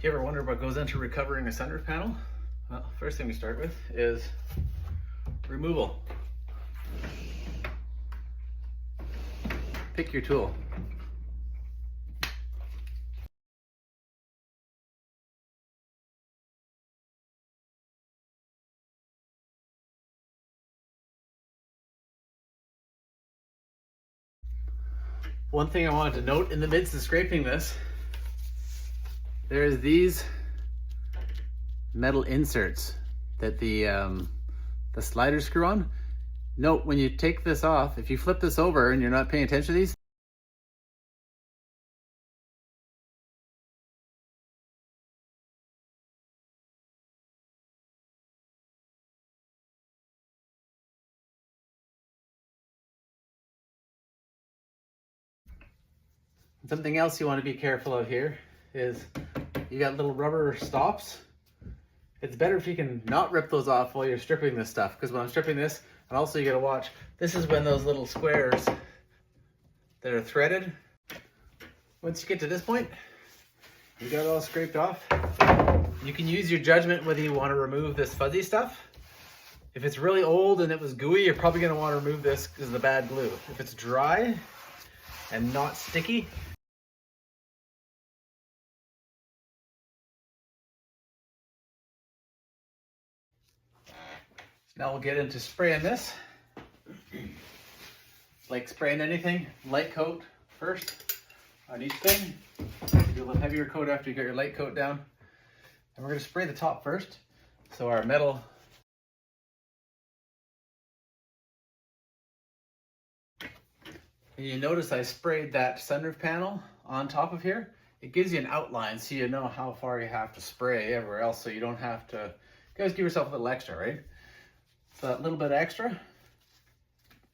You ever wonder what goes into recovering a sunroof panel? Well, first thing we start with is removal. Pick your tool. One thing I wanted to note in the midst of scraping this, there's these metal inserts that the sliders screw on. Note when you take this off, if you flip this over and you're not paying attention to these, something else you want to be careful of here is you got little rubber stops. It's better if you can not rip those off while you're stripping this stuff, because when I'm stripping this, and also you gotta watch, this is when those little squares that are threaded, once you get to this point, you got it all scraped off. You can use your judgment whether you want to remove this fuzzy stuff. If it's really old and it was gooey, you're probably gonna want to remove this because of the bad glue. If it's dry and not sticky, now we'll get into spraying this. Like spraying anything, light coat first on each thing. Do a little heavier coat after you get your light coat down. And we're going to spray the top first. So our metal. And you notice I sprayed that sunroof panel on top of here. It gives you an outline so you know how far you have to spray everywhere else, so you don't have to, you guys give yourself a little extra, right? So that little bit extra,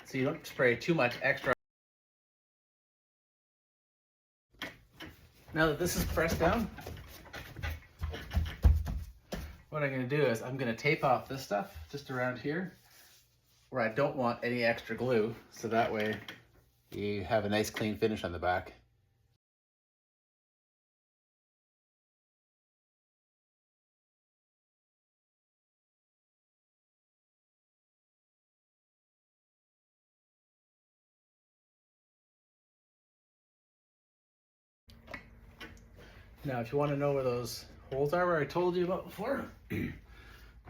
so you don't spray too much extra. Now that this is pressed down, what I'm going to do is I'm going to tape off this stuff just around here where I don't want any extra glue, so that way you have a nice clean finish on the back. Now, if you want to know where those holes are, where I told you about before,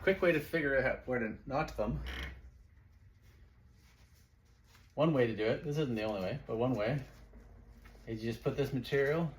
quick way to figure out where to notch them. One way to do it, this isn't the only way, but one way, is you just put this material